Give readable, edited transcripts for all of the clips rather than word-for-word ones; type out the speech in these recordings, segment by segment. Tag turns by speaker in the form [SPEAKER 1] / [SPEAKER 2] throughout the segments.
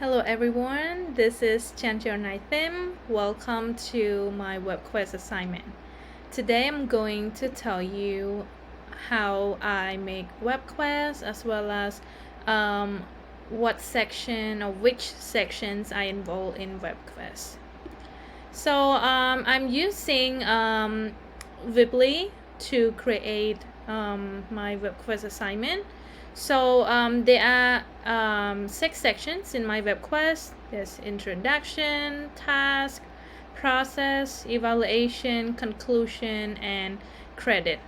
[SPEAKER 1] Hello everyone, this is Chantior Naithim. Welcome to my WebQuest assignment. Today I'm going to tell you how I make WebQuest as well as what section or which sections I involve in WebQuest. So I'm using Vibly to create my WebQuest assignment. So there are 6 sections in my WebQuest. There's introduction, task, process, evaluation, conclusion, and credit.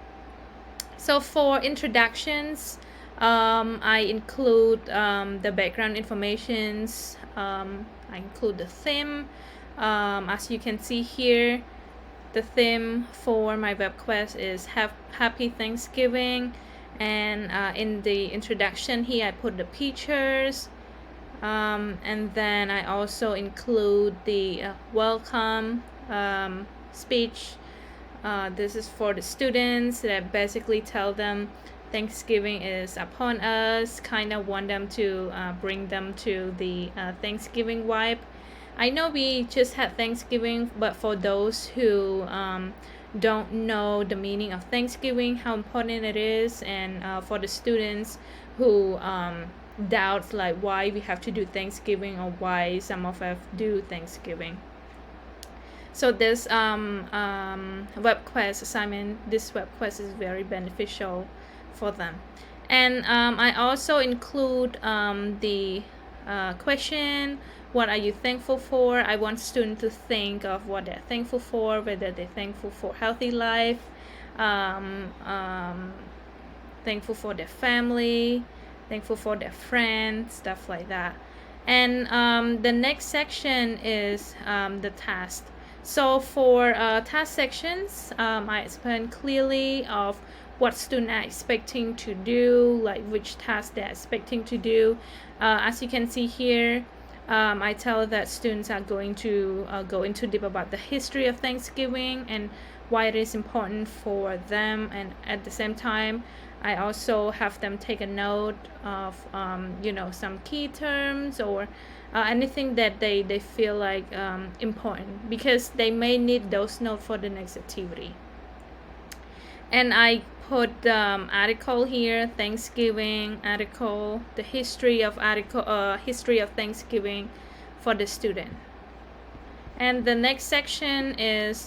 [SPEAKER 1] So for introductions, I include the background informations. I include the theme. As you can see here, the theme for my WebQuest is Happy Thanksgiving. And in the introduction here I put the pictures, and then I also include the welcome speech. This is for the students that basically tell them Thanksgiving is upon us, kind of want them to bring them to the Thanksgiving vibe. I know we just had Thanksgiving, but for those who don't know the meaning of Thanksgiving, how important it is, and for the students who doubt like why we have to do Thanksgiving or why some of us do Thanksgiving. So this WebQuest assignment, this WebQuest is very beneficial for them. And I also include the question, what are you thankful for? I want students to think of what they're thankful for, whether they're thankful for healthy life, thankful for their family, thankful for their friends, stuff like that. And the next section is the task. So for task sections, I explain clearly of what students are expecting to do, like which task they're expecting to do. As you can see here, I tell that students are going to go into deep about the history of Thanksgiving and why it is important for them, and at the same time I also have them take a note of some key terms or anything that they feel like important, because they may need those notes for the next activity. And I put the article here, Thanksgiving article, the history of Thanksgiving for the student. And the next section is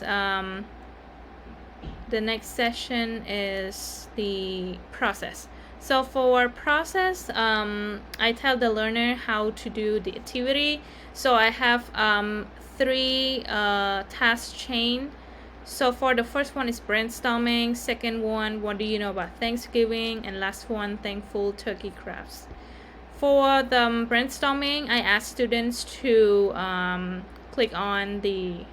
[SPEAKER 1] the process. So for process, I tell the learner how to do the activity. So I have 3 task chain. So for the first one is brainstorming, second one, what do you know about Thanksgiving, and last one, thankful turkey crafts. For the brainstorming, I ask students to click on the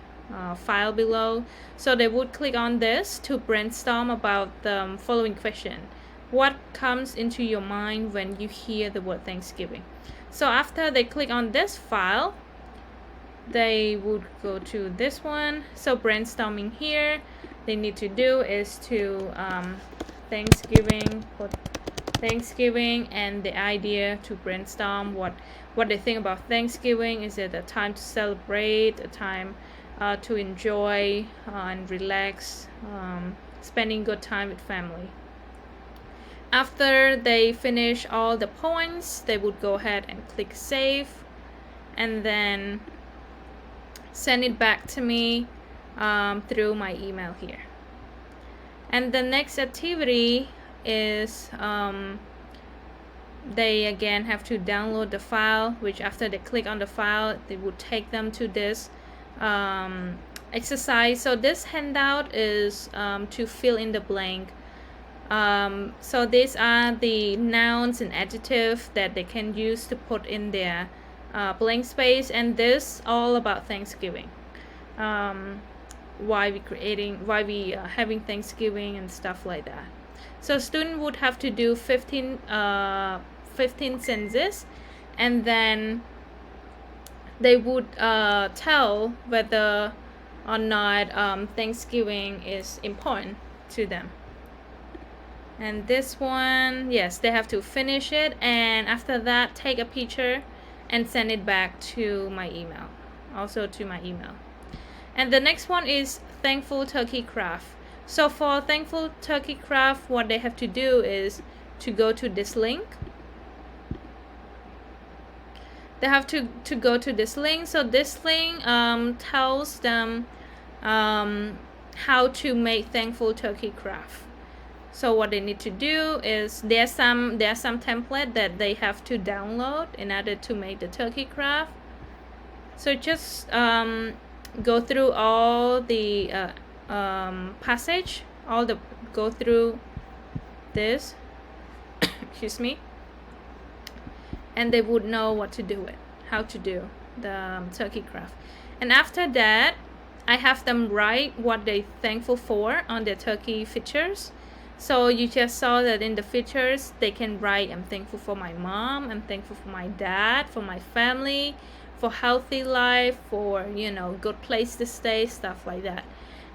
[SPEAKER 1] file below. So they would click on this to brainstorm about the following question. What comes into your mind when you hear the word Thanksgiving? So after they click on this file, they would go to this one. So brainstorming here, they need to do is to Thanksgiving and the idea to brainstorm what they think about Thanksgiving. Is it a time to celebrate, a time to enjoy and relax, spending good time with family? After they finish all the points, they would go ahead and click save and then send it back to me through my email here. And the next activity is they again have to download the file, which after they click on the file, they would take them to this exercise. So this handout is to fill in the blank. So these are the nouns and adjectives that they can use to put in their blank space, and this all about Thanksgiving, why we having Thanksgiving and stuff like that. So student would have to do 15 sentences, and then they would tell whether or not Thanksgiving is important to them. And this one, yes, they have to finish it, and after that take a picture and send it back to my email, also to my email. And the next one is Thankful Turkey Craft. So for Thankful Turkey Craft, what they have to do is to go to this link. They have to go to this link. So this link tells them how to make Thankful Turkey Craft. So what they need to do is there's some template that they have to download in order to make the turkey craft. So just go through all the passage, go through this excuse me, and they would know what to do it, how to do the turkey craft. And after that, I have them write what they're thankful for on their turkey features. So you just saw that in the features, they can write, I'm thankful for my mom, I'm thankful for my dad, for my family, for healthy life, for, good place to stay, stuff like that.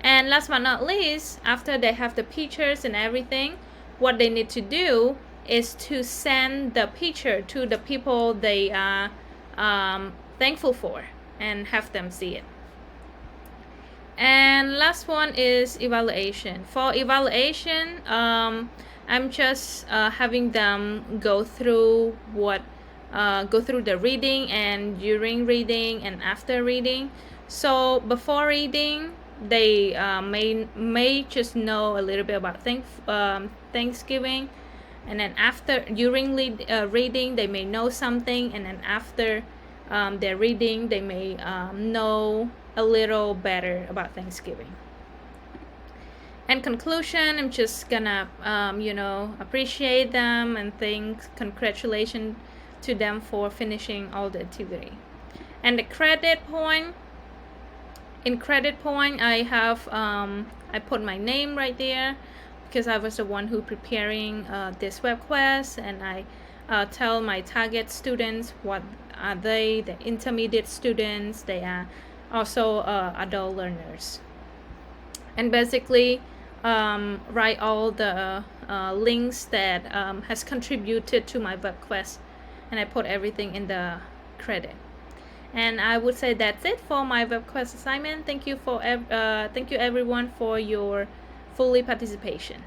[SPEAKER 1] And last but not least, after they have the pictures and everything, what they need to do is to send the picture to the people they are thankful for and have them see it. And last one is evaluation. For evaluation, I'm just having them go through the reading, and during reading and after reading. So before reading, they may just know a little bit about Thanksgiving, and then during reading, they may know something, and then after their reading, they may know a little better about Thanksgiving. And conclusion, I'm just gonna appreciate them and congratulations to them for finishing all the activity. And the credit point, I have I put my name right there because I was the one who preparing this web quest, and I tell my target students what are they, the intermediate students, they are also adult learners. And basically write all the links that has contributed to my web quest, and I put everything in the credit. And I would say that's it for my web quest assignment. Thank you everyone for your fully participation.